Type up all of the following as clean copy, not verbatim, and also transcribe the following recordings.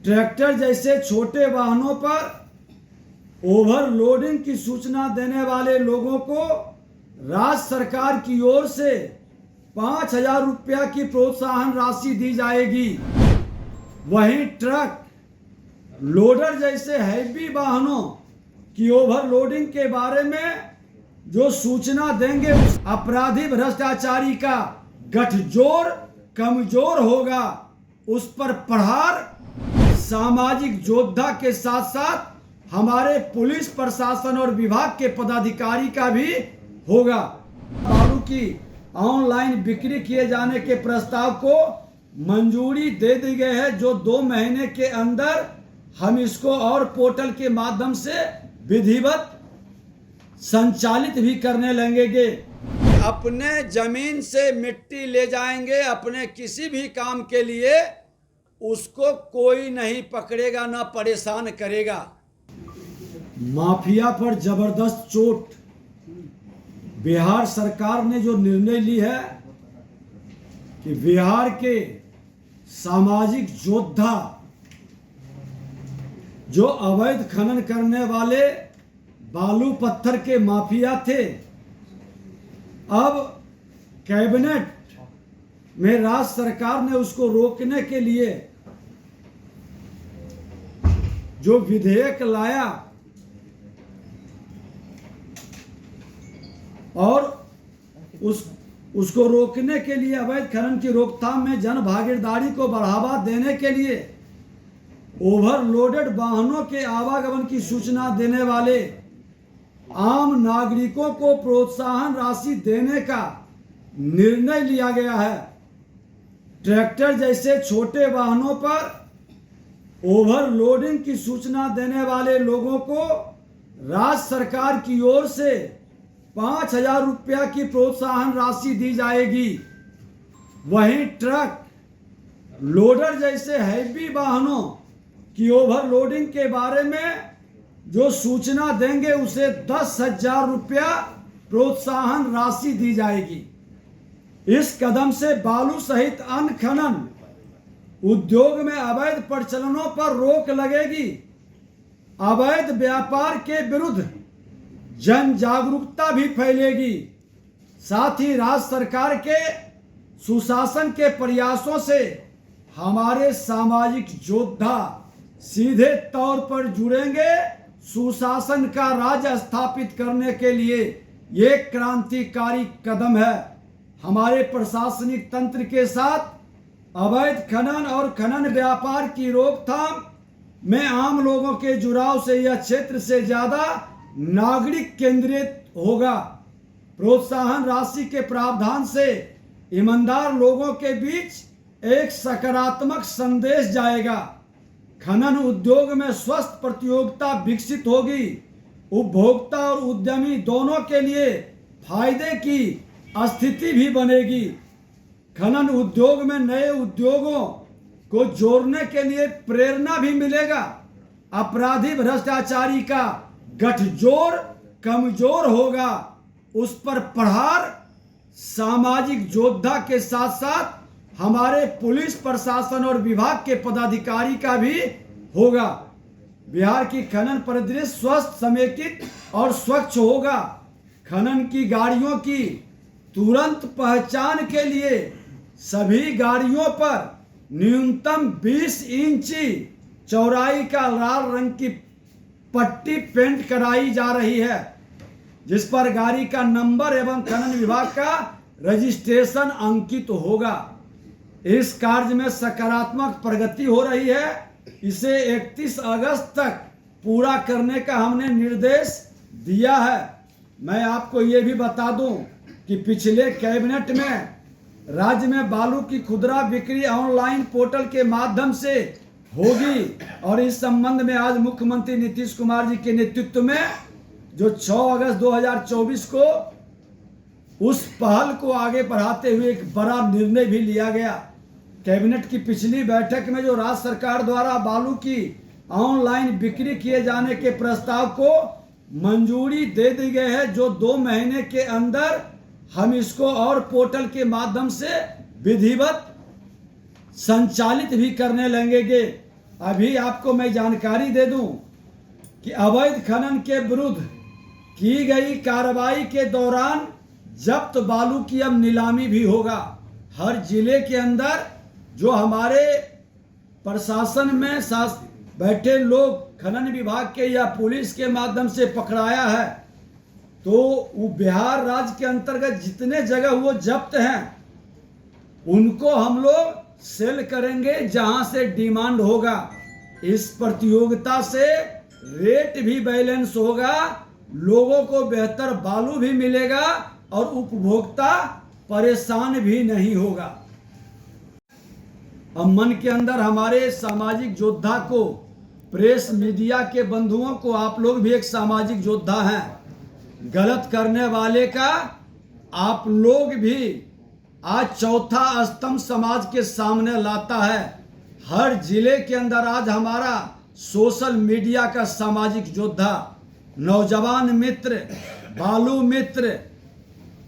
Tractor जैसे छोटे वाहनों पर ओवरलोडिंग की सूचना देने वाले लोगों को राज्य सरकार की ओर से 5,000 रुपया की प्रोत्साहन राशि दी जाएगी। वहीं ट्रक लोडर जैसे हैवी वाहनों की ओवरलोडिंग के बारे में जो सूचना देंगे अपराधी भ्रष्टाचारी का गठजोड़ कमजोर होगा, उस पर प्रहार सामाजिक योद्धा के साथ साथ हमारे पुलिस प्रशासन और विभाग के पदाधिकारी का भी होगा। बालू की ऑनलाइन बिक्री किए जाने के प्रस्ताव को मंजूरी दे दी गई है, जो 2 महीने के अंदर हम इसको और पोर्टल के माध्यम से विधिवत संचालित भी करने लगेंगे। अपने जमीन से मिट्टी ले जाएंगे अपने किसी भी काम के लिए, उसको कोई नहीं पकड़ेगा ना परेशान करेगा। माफिया पर जबरदस्त चोट। बिहार सरकार ने जो निर्णय ली है कि बिहार के सामाजिक योद्धा जो अवैध खनन करने वाले बालू पत्थर के माफिया थे, अब कैबिनेट में राज्य सरकार ने उसको रोकने के लिए जो विधेयक लाया और उसको रोकने के लिए अवैध खनन की रोकथाम में जन भागीदारी को बढ़ावा देने के लिए ओवरलोडेड वाहनों के आवागमन की सूचना देने वाले आम नागरिकों को प्रोत्साहन राशि देने का निर्णय लिया गया है। ट्रैक्टर जैसे छोटे वाहनों पर ओवरलोडिंग की सूचना देने वाले लोगों को राज्य सरकार की ओर से 5,000 रुपया की प्रोत्साहन राशि दी जाएगी। वहीं ट्रक लोडर जैसे हैवी वाहनों की ओवरलोडिंग के बारे में जो सूचना देंगे उसे 10,000 रुपया प्रोत्साहन राशि दी जाएगी। इस कदम से बालू सहित अन्य खनन उद्योग में अवैध प्रचलनों पर रोक लगेगी। अवैध व्यापार के विरुद्ध जन जागरूकता भी फैलेगी। साथ ही राज्य सरकार के सुशासन के प्रयासों से हमारे सामाजिक योद्धा सीधे तौर पर जुड़ेंगे। सुशासन का राज स्थापित करने के लिए ये क्रांतिकारी कदम है। हमारे प्रशासनिक तंत्र के साथ अवैध खनन और खनन व्यापार की रोकथाम में आम लोगों के जुड़ाव से यह क्षेत्र से ज्यादा नागरिक केंद्रित होगा। प्रोत्साहन राशि के प्रावधान से ईमानदार लोगों के बीच एक सकारात्मक संदेश जाएगा। खनन उद्योग में स्वस्थ प्रतियोगिता विकसित होगी। उपभोक्ता और उद्यमी दोनों के लिए फायदे की स्थिति भी बनेगी। खनन उद्योग में नए उद्योगों को जोड़ने के लिए प्रेरणा भी मिलेगा। अपराधी भ्रष्टाचारी का गठजोड़ कमजोर होगा, उस पर प्रहार सामाजिक योद्धा के साथ साथ हमारे पुलिस प्रशासन और विभाग के पदाधिकारी का भी होगा। बिहार की खनन परिदृश्य स्वस्थ, समेकित और स्वच्छ होगा। खनन की गाड़ियों की तुरंत पहचान के लिए सभी गाड़ियों पर न्यूनतम 20 इंची चौड़ाई का लाल रंग की पट्टी पेंट कराई जा रही है, जिस पर गाड़ी का नंबर एवं खनन विभाग का रजिस्ट्रेशन अंकित होगा। इस कार्य में सकारात्मक प्रगति हो रही है। इसे 31 अगस्त तक पूरा करने का हमने निर्देश दिया है। मैं आपको ये भी बता दूं कि पिछले कैबिनेट में राज्य में बालू की खुदरा बिक्री ऑनलाइन पोर्टल के माध्यम से होगी और इस संबंध में आज मुख्यमंत्री नीतीश कुमार जी के नेतृत्व में जो 6 अगस्त 2024 को उस पहल को आगे बढ़ाते हुए एक बड़ा निर्णय भी लिया गया। कैबिनेट की पिछली बैठक में जो राज्य सरकार द्वारा बालू की ऑनलाइन बिक्री किए जाने के प्रस्ताव को मंजूरी दे दी गई है, जो 2 महीने के अंदर हम इसको और पोर्टल के माध्यम से विधिवत संचालित भी करने लगेंगे। अभी आपको मैं जानकारी दे दूं कि अवैध खनन के विरुद्ध की गई कार्रवाई के दौरान जब्त बालू की अब नीलामी भी होगा। हर जिले के अंदर जो हमारे प्रशासन में बैठे लोग खनन विभाग के या पुलिस के माध्यम से पकड़ाया है, तो वो बिहार राज्य के अंतर्गत जितने जगह वो जब्त हैं उनको हम लोग सेल करेंगे जहां से डिमांड होगा। इस प्रतियोगिता से रेट भी बैलेंस होगा, लोगों को बेहतर बालू भी मिलेगा और उपभोक्ता परेशान भी नहीं होगा। अब मन के अंदर हमारे सामाजिक योद्धा को, प्रेस मीडिया के बंधुओं को, आप लोग भी एक सामाजिक योद्धा हैं, गलत करने वाले का आप लोग भी आज चौथा स्तंभ समाज के सामने लाता है। हर जिले के अंदर आज हमारा सोशल मीडिया का सामाजिक योद्धा, नौजवान मित्र, बालू मित्र,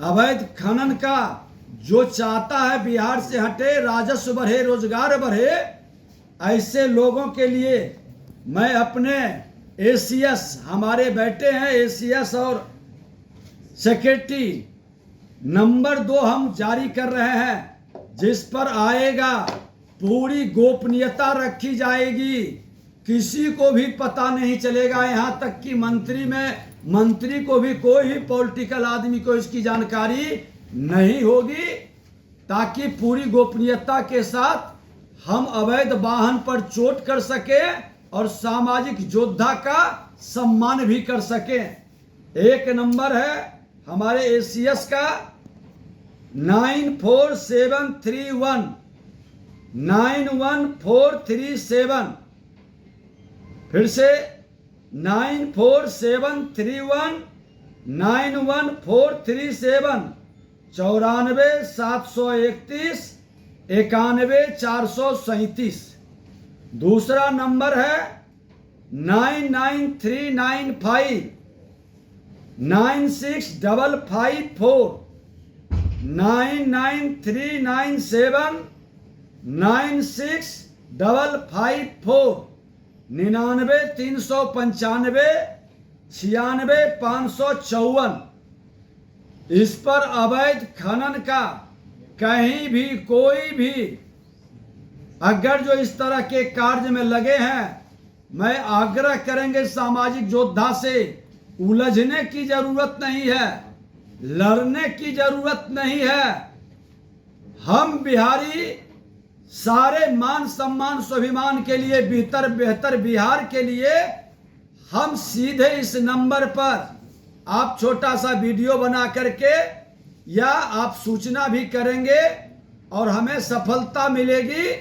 अवैध खनन का जो चाहता है बिहार से हटे, राजस्व बढ़े, रोजगार बढ़े, ऐसे लोगों के लिए मैं अपने एसीएस, हमारे बैठे हैं एसीएस और सेक्रेटरी नंबर 2 हम जारी कर रहे हैं, जिस पर आएगा पूरी गोपनीयता रखी जाएगी, किसी को भी पता नहीं चलेगा, यहाँ तक कि मंत्री को भी, कोई भी पॉलिटिकल आदमी को इसकी जानकारी नहीं होगी, ताकि पूरी गोपनीयता के साथ हम अवैध वाहन पर चोट कर सके और सामाजिक योद्धा का सम्मान भी कर सके। एक नंबर है हमारे एसीएस का 94731 91437, फिर से 94731 91437, 94 731 91437। दूसरा नंबर है 99395 96554 99397 96554 99 395 96 554। इस पर अवैध खनन का कहीं भी कोई भी अगर जो इस तरह के कार्य में लगे हैं, मैं आग्रह करेंगे सामाजिक योद्धा से, उलझने की जरूरत नहीं है, लड़ने की जरूरत नहीं है। हम बिहारी सारे मान सम्मान स्वाभिमान के लिए, बेहतर बिहार के लिए हम सीधे इस नंबर पर आप छोटा सा वीडियो बना करके या आप सूचना भी करेंगे और हमें सफलता मिलेगी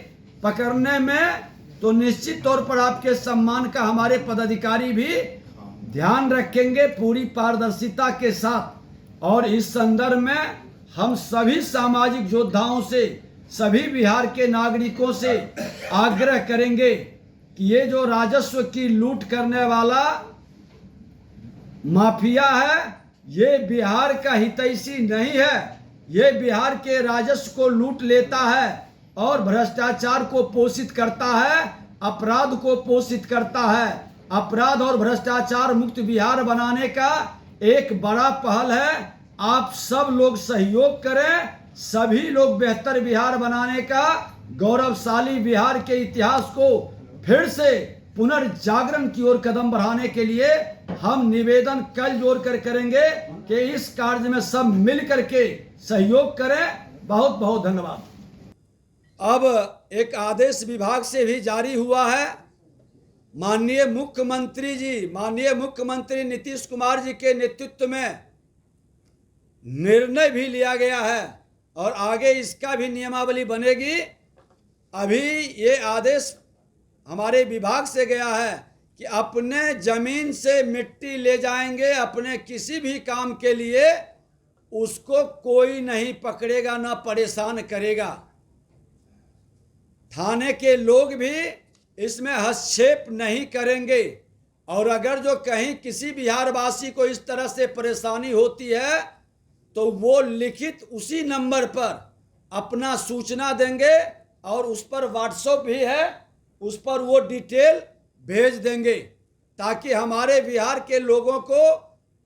पकड़ने में, तो निश्चित तौर पर आपके सम्मान का हमारे पदाधिकारी भी ध्यान रखेंगे पूरी पारदर्शिता के साथ। और इस संदर्भ में हम सभी सामाजिक योद्धाओं से, सभी बिहार के नागरिकों से आग्रह करेंगे कि ये जो राजस्व की लूट करने वाला माफिया है, ये बिहार का हितैषी नहीं है, ये बिहार के राजस्व को लूट लेता है और भ्रष्टाचार को पोषित करता है, अपराध को पोषित करता है। अपराध और भ्रष्टाचार मुक्त बिहार बनाने का एक बड़ा पहल है, आप सब लोग सहयोग करें, सभी लोग बेहतर बिहार बनाने का, गौरवशाली बिहार के इतिहास को फिर से पुनर्जागरण की ओर कदम बढ़ाने के लिए हम निवेदन कल जोड़ कर करेंगे कि इस कार्य में सब मिल करके सहयोग करें। बहुत बहुत धन्यवाद। अब एक आदेश विभाग से भी जारी हुआ है। माननीय मुख्यमंत्री नीतीश कुमार जी के नेतृत्व में निर्णय भी लिया गया है और आगे इसका भी नियमावली बनेगी। अभी ये आदेश हमारे विभाग से गया है कि अपने जमीन से मिट्टी ले जाएंगे अपने किसी भी काम के लिए, उसको कोई नहीं पकड़ेगा, ना परेशान करेगा। थाने के लोग भी इसमें हस्तक्षेप नहीं करेंगे और अगर जो कहीं किसी बिहारवासी को इस तरह से परेशानी होती है तो वो लिखित उसी नंबर पर अपना सूचना देंगे और उस पर व्हाट्सएप भी है, उस पर वो डिटेल भेज देंगे ताकि हमारे बिहार के लोगों को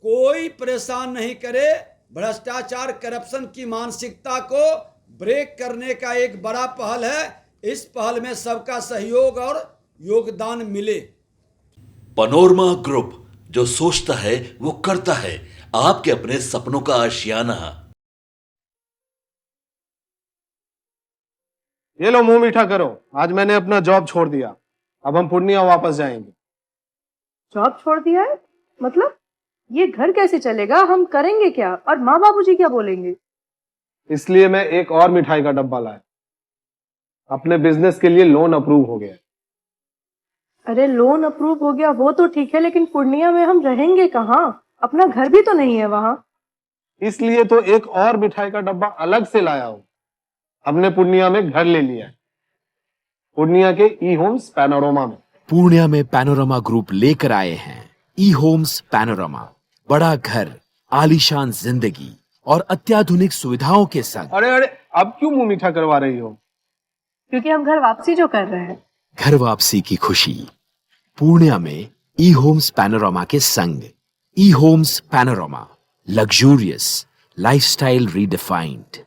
कोई परेशान नहीं करे। भ्रष्टाचार करप्शन की मानसिकता को ब्रेक करने का एक बड़ा पहल है। इस पहल में सबका सहयोग और योगदान मिले। पैनोरमा ग्रुप, जो सोचता है वो करता है। आपके अपने सपनों का आशियाना। ये लो मुंह मीठा करो, आज मैंने अपना जॉब छोड़ दिया। अब हम पूर्णिया वापस जाएंगे। जॉब छोड़ दिया है? मतलब ये घर कैसे चलेगा? हम करेंगे क्या? और माँ बाबूजी क्या बोलेंगे? इसलिए मैं एक और मिठाई का डब्बा लाया। अपने बिजनेस के लिए लोन अप्रूव हो गया। अरे लोन अप्रूव हो गया वो तो ठीक है, लेकिन पूर्णिया में हम रहेंगे कहाँ? अपना घर भी तो नहीं है वहाँ। इसलिए तो एक और मिठाई का डब्बा अलग से लाया हूँ। हमने पूर्णिया में घर ले लिया है, पूर्णिया के ई होम्स पैनोरमा में। पूर्णिया में पैनोरमा ग्रुप लेकर आए हैं ई होम्स पैनोरमा। बड़ा घर, आलीशान जिंदगी और अत्याधुनिक सुविधाओं के संग। अरे अरे, अब क्यों मुंह मीठा करवा रही हो? क्योंकि हम घर वापसी जो कर रहे हैं। घर वापसी की खुशी पूर्णिया में ई होम्स पैनोरमा के संग। ई Homes Panorama, luxurious lifestyle redefined.